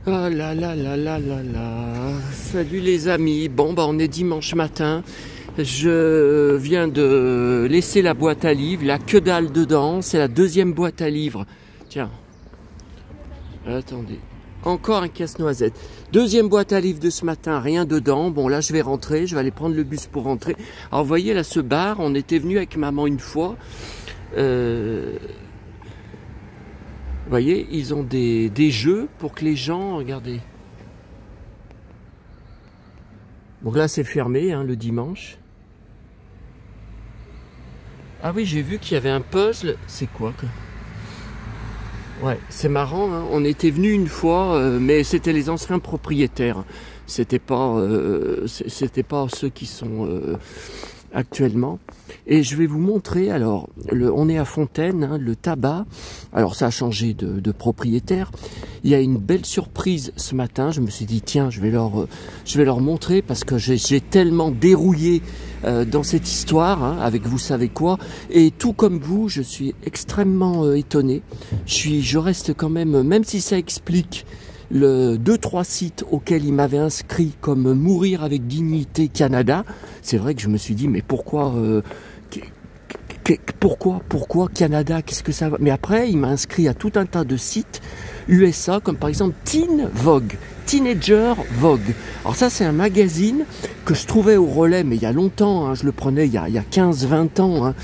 Ah là là là là là là. Salut les amis. Bon bah on est dimanche matin. Je viens de laisser la boîte à livres, la que dalle dedans. C'est la deuxième boîte à livres. Tiens. Attendez. Encore un casse-noisette. Deuxième boîte à livres de ce matin, rien dedans. Bon là je vais rentrer, je vais aller prendre le bus pour rentrer. Alors vous voyez là ce bar, on était venu avec maman une fois. Vous voyez, ils ont des jeux pour que les gens, regardez. Donc là c'est fermé hein, le dimanche. Ah oui, j'ai vu qu'il y avait un puzzle. C'est quoi que... Ouais, c'est marrant, hein. On était venu une fois, mais c'était les anciens propriétaires. C'était pas ceux qui sont actuellement. Et je vais vous montrer, alors, on est à Fontaine, hein, le tabac. Alors ça a changé de propriétaire. Il y a une belle surprise ce matin. Je me suis dit, tiens, je vais leur montrer parce que j'ai tellement dérouillé dans cette histoire, hein, avec vous savez quoi. Et tout comme vous, je suis extrêmement étonné. Je reste quand même si ça explique le 2-3 sites auxquels il m'avait inscrit comme Mourir avec Dignité Canada, c'est vrai que je me suis dit mais pourquoi Canada, qu'est-ce que ça va? Mais après il m'a inscrit à tout un tas de sites USA comme par exemple Teen Vogue, Teenager Vogue. Alors ça c'est un magazine que je trouvais au Relais mais il y a longtemps, hein, je le prenais il y a 15-20 ans, hein.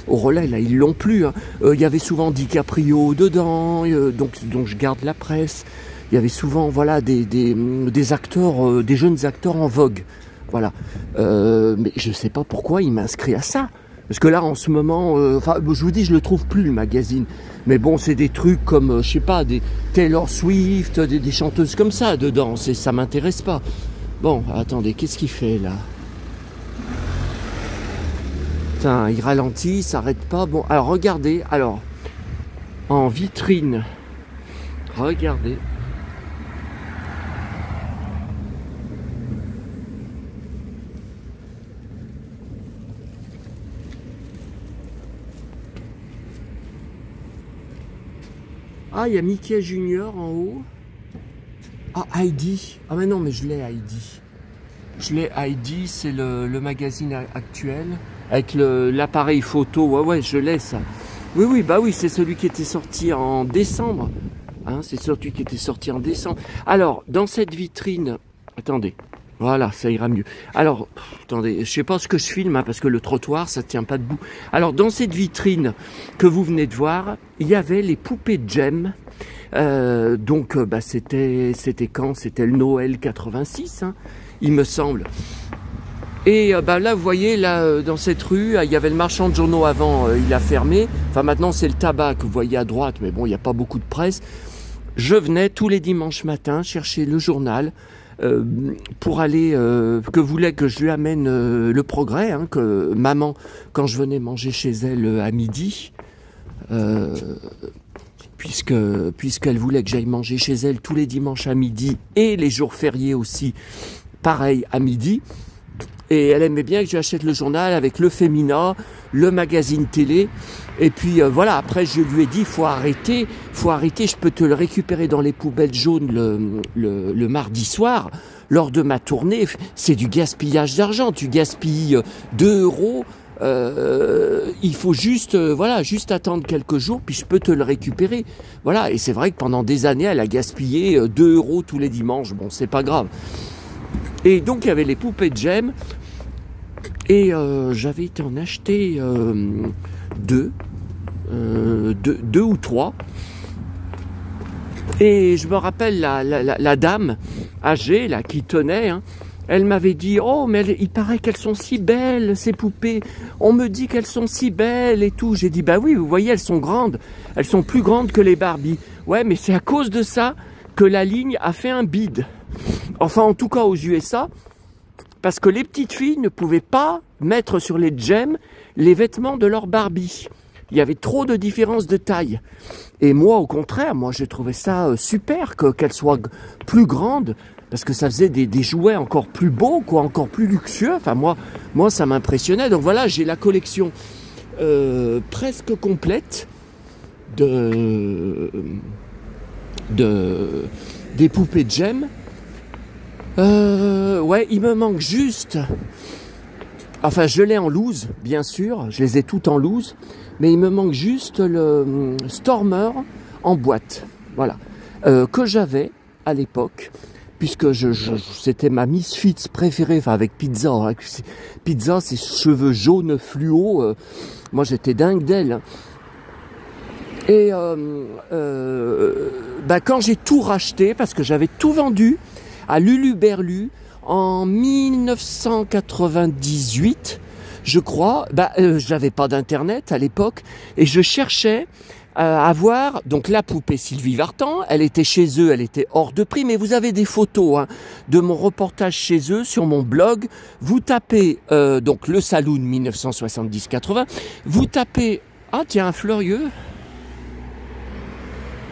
Au Relais là ils l'ont plus, hein. Il y avait souvent DiCaprio dedans, donc je garde la presse. Il y avait souvent voilà des acteurs, des jeunes acteurs en vogue, voilà. Mais je sais pas pourquoi il m'a inscrit à ça, parce que là en ce moment, enfin je vous dis je le trouve plus le magazine, mais bon c'est des trucs comme je sais pas des Taylor Swift, des chanteuses comme ça dedans, ça m'intéresse pas. Bon attendez, qu'est-ce qu'il fait là? Putain, il ralentit, il s'arrête pas. Bon alors regardez, alors en vitrine, regardez. Ah, il y a Mickey Junior en haut. Ah, Heidi. Ah mais non, mais je l'ai Heidi. Je l'ai Heidi, c'est le magazine actuel. Avec l'appareil photo. Ouais, je l'ai ça. Oui, bah oui, c'est celui qui était sorti en décembre. Hein, c'est celui qui était sorti en décembre. Alors, dans cette vitrine... Attendez. Voilà, ça ira mieux. Alors, attendez, je sais pas ce que je filme, hein, parce que le trottoir, ça tient pas debout. Alors, dans cette vitrine que vous venez de voir, il y avait les poupées Jem. Donc, c'était quand? C'était le Noël 86, hein, il me semble. Et là, vous voyez, là, dans cette rue, il y avait le marchand de journaux avant, il a fermé. Enfin, maintenant, c'est le tabac que vous voyez à droite, mais bon, il n'y a pas beaucoup de presse. Je venais tous les dimanches matins chercher le journal, pour aller, que voulait que je lui amène le Progrès, hein, que maman, quand je venais manger chez elle à midi, puisqu'elle voulait que j'aille manger chez elle tous les dimanches à midi et les jours fériés aussi, pareil à midi. Et elle aimait bien que j'achète le journal avec le Femina, le magazine télé. Et puis voilà, après je lui ai dit, faut arrêter, je peux te le récupérer dans les poubelles jaunes le mardi soir, lors de ma tournée. C'est du gaspillage d'argent, tu gaspilles 2 euros, il faut juste attendre quelques jours, puis je peux te le récupérer. Voilà, et c'est vrai que pendant des années, elle a gaspillé 2 euros tous les dimanches, bon c'est pas grave. Et donc il y avait les poupées de Jem, et j'avais été en acheter deux ou trois. Et je me rappelle la dame âgée là qui tenait, hein, elle m'avait dit, oh mais il paraît qu'elles sont si belles ces poupées, on me dit qu'elles sont si belles et tout. J'ai dit bah oui, vous voyez, elles sont grandes, elles sont plus grandes que les Barbie. Ouais, mais c'est à cause de ça que la ligne a fait un bide. Enfin, en tout cas aux USA, parce que les petites filles ne pouvaient pas mettre sur les Jem les vêtements de leur Barbie. Il y avait trop de différences de taille. Et moi, au contraire, moi j'ai trouvé ça super qu'elles soient plus grandes, parce que ça faisait des jouets encore plus beaux, quoi, encore plus luxueux. Enfin, moi ça m'impressionnait. Donc voilà, j'ai la collection presque complète de des poupées Jem. Ouais, il me manque juste... Enfin, je l'ai en loose, bien sûr. Je les ai toutes en loose. Mais il me manque juste le Stormer en boîte. Voilà. Que j'avais à l'époque. Puisque c'était ma Misfits préférée. Enfin, avec Pizza. Hein. Pizza, ses cheveux jaunes fluo. Moi, j'étais dingue d'elle. Et quand j'ai tout racheté, parce que j'avais tout vendu à Lulu Berlu en 1998, je crois, j'avais pas d'internet à l'époque et je cherchais à voir donc la poupée Sylvie Vartan. Elle était chez eux, elle était hors de prix, mais vous avez des photos de mon reportage chez eux sur mon blog. Vous tapez donc le Saloon 1970-80, vous tapez ah tiens un fleurieux.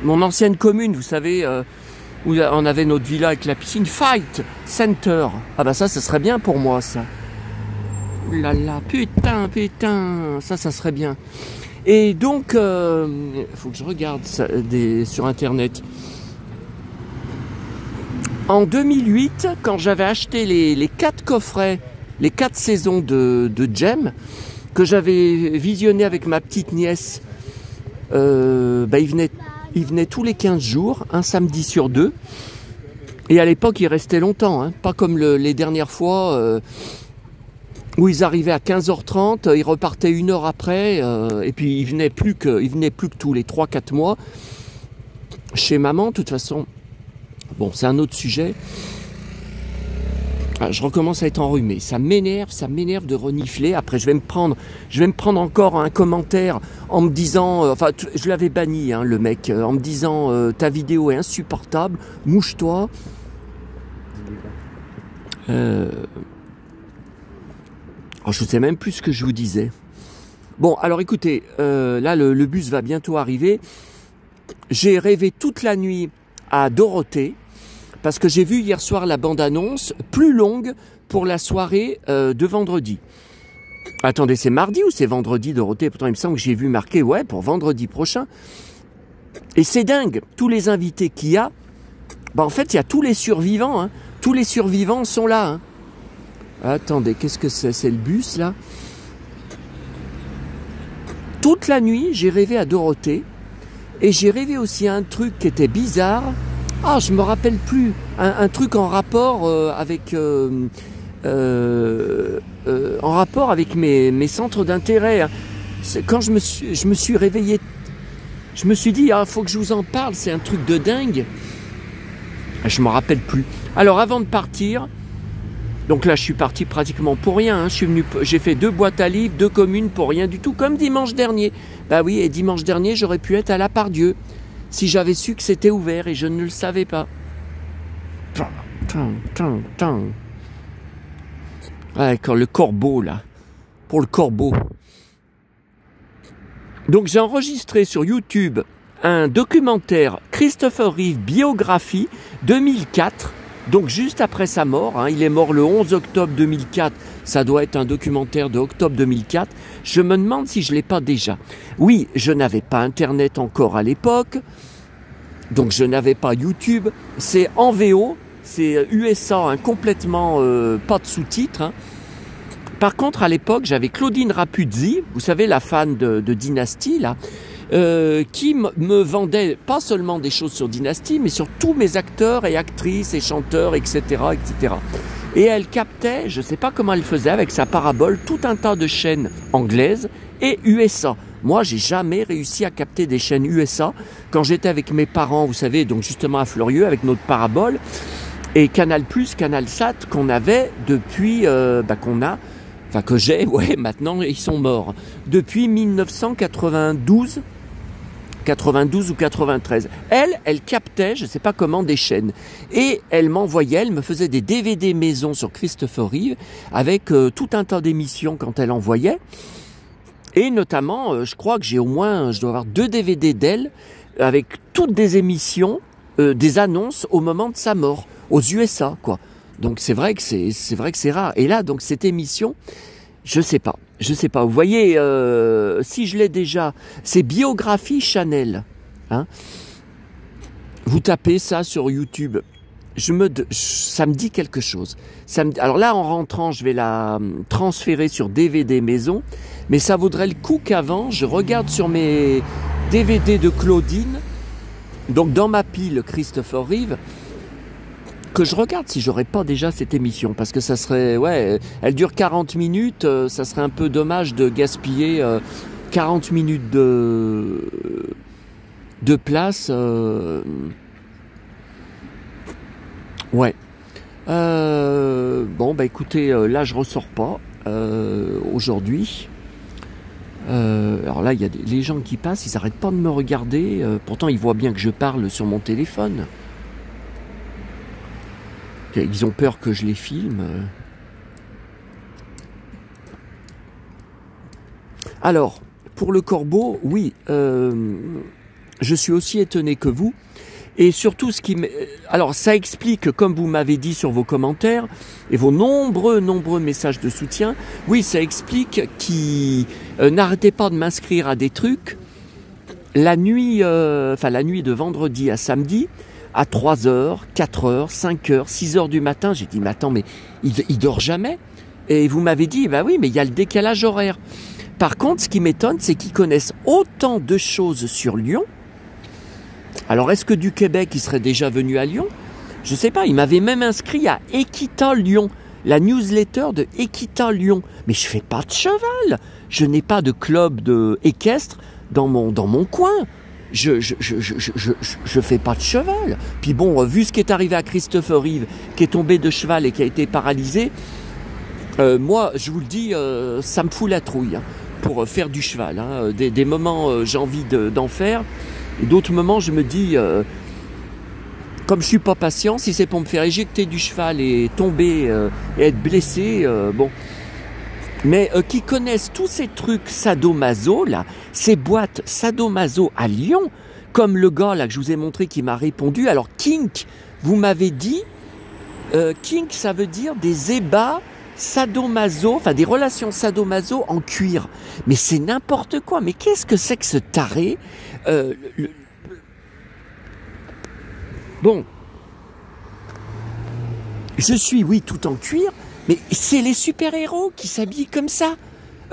Mon ancienne commune, vous savez, où on avait notre villa avec la piscine, Fight Center. Ah bah ça serait bien pour moi, ça. Ouh là là, putain, ça serait bien. Et donc, faut que je regarde ça, sur Internet. En 2008, quand j'avais acheté les 4 coffrets, les 4 saisons de Jem, que j'avais visionné avec ma petite nièce, il venait tous les 15 jours, un samedi sur 2. Et à l'époque, il restait longtemps, hein, pas comme les dernières fois où ils arrivaient à 15h30, ils repartaient 1 heure après, et puis ils venaient plus que tous les 3-4 mois chez maman. De toute façon, bon, c'est un autre sujet. Ah, je recommence à être enrhumé. Ça m'énerve de renifler. Après, je vais me prendre encore un commentaire en me disant, je l'avais banni, hein, le mec, en me disant, ta vidéo est insupportable, mouche-toi. Je ne sais même plus ce que je vous disais. Bon, alors écoutez, là, le bus va bientôt arriver. J'ai rêvé toute la nuit à Dorothée. Parce que j'ai vu hier soir la bande-annonce plus longue pour la soirée de vendredi. Attendez, c'est mardi ou c'est vendredi, Dorothée? Pourtant, il me semble que j'ai vu marqué, ouais, pour vendredi prochain. Et c'est dingue, tous les invités qu'il y a, en fait, il y a tous les survivants. Hein. Tous les survivants sont là. Hein. Attendez, qu'est-ce que c'est? C'est le bus, là? Toute la nuit, j'ai rêvé à Dorothée. Et j'ai rêvé aussi à un truc qui était bizarre. Ah, je me rappelle plus. Un truc en rapport avec mes centres d'intérêt. Quand je me suis réveillé, je me suis dit, faut que je vous en parle, c'est un truc de dingue. Je me rappelle plus. Alors, avant de partir, donc là, je suis parti pratiquement pour rien. Hein. J'ai fait 2 boîtes à livres, 2 communes pour rien du tout, comme dimanche dernier. Bah oui, et dimanche dernier, j'aurais pu être à La Part-Dieu. Si j'avais su que c'était ouvert et je ne le savais pas. Ouais, quand le corbeau, là. Pour le corbeau. Donc, j'ai enregistré sur YouTube un documentaire Christopher Reeve biographie 2004. Donc, juste après sa mort. Hein, il est mort le 11 octobre 2004. Ça doit être un documentaire de octobre 2004. Je me demande si je ne l'ai pas déjà. Oui, je n'avais pas Internet encore à l'époque. Donc, je n'avais pas YouTube. C'est en VO. C'est USA, hein, complètement pas de sous-titres. Hein. Par contre, à l'époque, j'avais Claudine Rapuzzi, vous savez, la fan de Dynasty, là, qui me vendait pas seulement des choses sur Dynasty, mais sur tous mes acteurs et actrices et chanteurs, etc., etc. Et elle captait, je ne sais pas comment elle faisait, avec sa parabole, tout un tas de chaînes anglaises et USA. Moi, j'ai jamais réussi à capter des chaînes USA. Quand j'étais avec mes parents, vous savez, donc justement à Fleurieux, avec notre parabole, et Canal+, Canalsat, qu'on avait depuis, que j'ai, ouais, maintenant, ils sont morts. Depuis 1992, 92 ou 93. Elle captait, je ne sais pas comment, des chaînes. Et elle m'envoyait, elle me faisait des DVD maison sur Christopher Reeve, avec tout un tas d'émissions quand elle envoyait. Et notamment, je crois que je dois avoir 2 DVD d'elle, avec toutes des émissions, des annonces au moment de sa mort, aux USA, quoi. Donc c'est vrai que c'est rare. Et là, donc cette émission, je sais pas. Vous voyez, si je l'ai déjà, c'est Biographie Chanel. Hein. Vous tapez ça sur YouTube. Ça me dit quelque chose. Alors là, en rentrant, je vais la transférer sur DVD maison. Mais ça vaudrait le coup qu'avant, je regarde sur mes DVD de Claudine, donc dans ma pile Christopher Reeve, que je regarde si j'aurais pas déjà cette émission. Parce que ça serait... Ouais, elle dure 40 minutes. Ça serait un peu dommage de gaspiller 40 minutes de place. Ouais. Bon, bah écoutez, là je ressors pas aujourd'hui. Alors là, il y a les gens qui passent, ils arrêtent pas de me regarder. Pourtant, ils voient bien que je parle sur mon téléphone. Ils ont peur que je les filme. Alors, pour le corbeau, oui, je suis aussi étonné que vous. Et surtout, alors ça explique, comme vous m'avez dit sur vos commentaires et vos nombreux messages de soutien, oui, ça explique qu'ils n'arrêtaient pas de m'inscrire à des trucs la nuit de vendredi à samedi, à 3h, 4h, 5h, 6h du matin. J'ai dit, mais attends, mais il dort jamais? Et vous m'avez dit, bah oui, mais il y a le décalage horaire. Par contre, ce qui m'étonne, c'est qu'ils connaissent autant de choses sur Lyon. Alors, est-ce que du Québec, il serait déjà venu à Lyon? Je ne sais pas, il m'avait même inscrit à Equita Lyon, la newsletter de Equita Lyon. Mais je ne fais pas de cheval, je n'ai pas de club équestre dans mon coin. Je fais pas de cheval. Puis bon, vu ce qui est arrivé à Christopher Reeve, qui est tombé de cheval et qui a été paralysé, moi, je vous le dis, ça me fout la trouille pour faire du cheval. Des moments, j'ai envie d'en faire. Et d'autres moments, je me dis, comme je suis pas patient, si c'est pour me faire éjecter du cheval et tomber et être blessé, bon. Mais qui connaissent tous ces trucs sadomaso, là, ces boîtes sadomaso à Lyon, comme le gars là que je vous ai montré qui m'a répondu. Alors kink, vous m'avez dit, kink, ça veut dire des ébats sadomaso, enfin des relations sadomaso en cuir. Mais c'est n'importe quoi. Mais qu'est-ce que c'est que ce taré? Bon, je suis, oui, tout en cuir, mais c'est les super-héros qui s'habillent comme ça.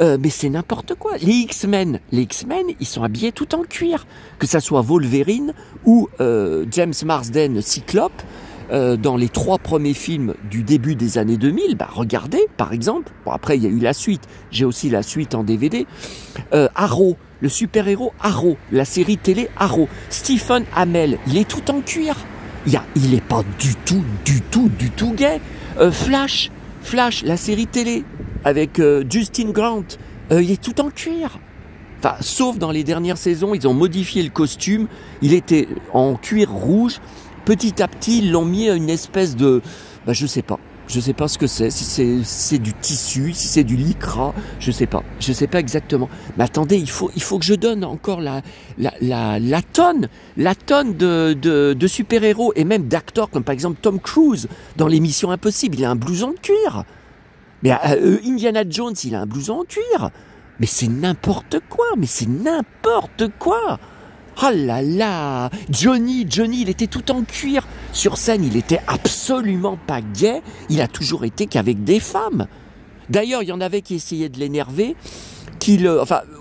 Mais c'est n'importe quoi. Les X-Men, ils sont habillés tout en cuir. Que ça soit Wolverine ou James Marsden Cyclope, dans les 3 premiers films du début des années 2000, bah regardez, par exemple. Bon, après, il y a eu la suite. J'ai aussi la suite en DVD. Arrow, le super-héros Arrow, la série télé Arrow. Stephen Amell, il est tout en cuir. Il est pas du tout gay. Flash, la série télé avec Justin Grant, il est tout en cuir. Enfin, sauf dans les dernières saisons, ils ont modifié le costume. Il était en cuir rouge. Petit à petit, ils l'ont mis à une espèce de... Bah, je sais pas ce que c'est, si c'est du tissu, si c'est du lycra, je sais pas exactement. Mais attendez, il faut que je donne encore la tonne de super-héros et même d'acteurs comme par exemple Tom Cruise dans les Missions Impossibles, il a un blouson de cuir. Mais Indiana Jones, il a un blouson en cuir. Mais c'est n'importe quoi, Oh là là, Johnny, il était tout en cuir. Sur scène, il était absolument pas gay. Il a toujours été qu'avec des femmes. D'ailleurs, il y en avait qui essayaient de l'énerver.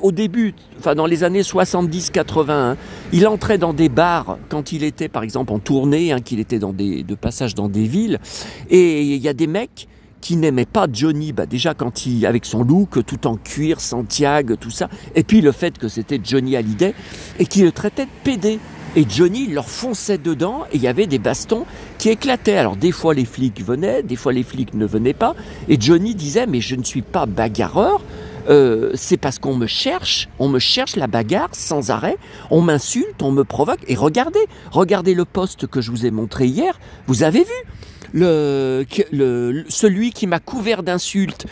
Au début, dans les années 70-80, il entrait dans des bars quand il était, par exemple, en tournée, qu'il était de passage dans des villes. Et il y a des mecs qui n'aimait pas Johnny, déjà quand avec son look, tout en cuir, Santiago, tout ça, et puis le fait que c'était Johnny Hallyday, et qui le traitait de pédé. Et Johnny leur fonçait dedans, et il y avait des bastons qui éclataient. Alors des fois les flics venaient, des fois les flics ne venaient pas, et Johnny disait, mais je ne suis pas bagarreur, c'est parce qu'on me cherche la bagarre sans arrêt, on m'insulte, on me provoque, et regardez le post que je vous ai montré hier, vous avez vu celui qui m'a couvert d'insultes,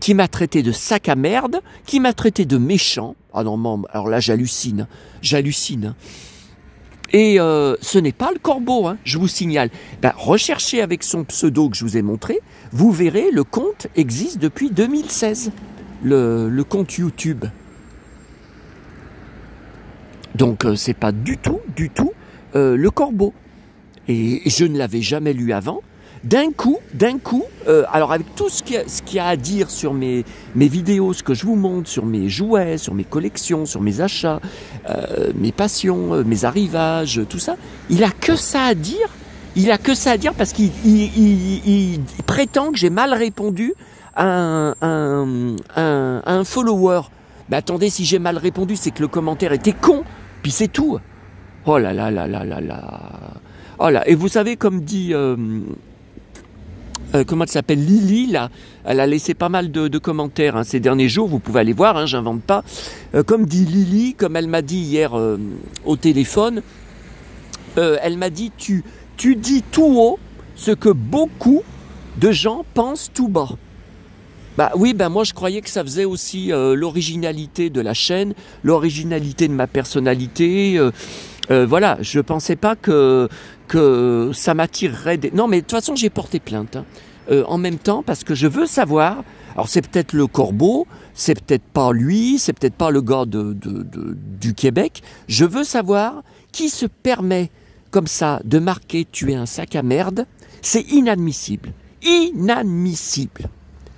qui m'a traité de sac à merde, qui m'a traité de méchant. Ah non, alors là j'hallucine. Et ce n'est pas le corbeau, je vous signale. Recherchez avec son pseudo que je vous ai montré, vous verrez, le compte existe depuis 2016, le compte YouTube. Donc c'est pas du tout Le Corbeau. Et je ne l'avais jamais lu avant. D'un coup, alors avec tout ce qu'il y a à dire sur mes vidéos, ce que je vous montre, sur mes jouets, sur mes collections, sur mes achats, mes passions, mes arrivages, tout ça, il a que ça à dire. Il a que ça à dire parce qu'il prétend que j'ai mal répondu à un follower. Mais attendez, si j'ai mal répondu, c'est que le commentaire était con. Puis c'est tout. Oh là là là là là là. Oh là. Et vous savez, comme dit... comment elle s'appelle, Lily, là, elle a laissé pas mal de commentaires ces derniers jours, vous pouvez aller voir, j'invente pas. Comme dit Lily, comme elle m'a dit hier au téléphone, elle m'a dit tu dis tout haut ce que beaucoup de gens pensent tout bas. Bah oui, moi je croyais que ça faisait aussi l'originalité de la chaîne, l'originalité de ma personnalité. Voilà, je pensais pas que ça m'attirerait des... Non, mais de toute façon, j'ai porté plainte. En même temps, parce que je veux savoir... Alors, c'est peut-être le Corbeau, c'est peut-être pas lui, c'est peut-être pas le gars du Québec. Je veux savoir qui se permet, comme ça, de marquer « tuer un sac à merde ». C'est inadmissible. Inadmissible.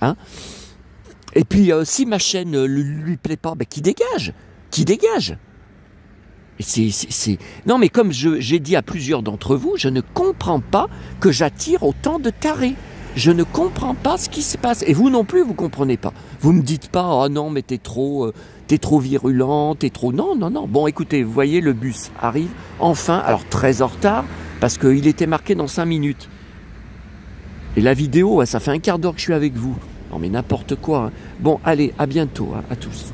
Hein? Et puis, si ma chaîne lui plaît pas, qui dégage. Qui dégage. Non, mais comme j'ai dit à plusieurs d'entre vous, je ne comprends pas que j'attire autant de tarés. Je ne comprends pas ce qui se passe. Et vous non plus, vous comprenez pas. Vous me dites pas, oh non, mais t'es trop virulent, t'es trop... Non, non, non. Bon, écoutez, vous voyez, le bus arrive, enfin, alors très en retard, parce qu'il était marqué dans 5 minutes. Et la vidéo, ça fait un quart d'heure que je suis avec vous. Non, mais n'importe quoi. Bon, allez, à bientôt, à tous.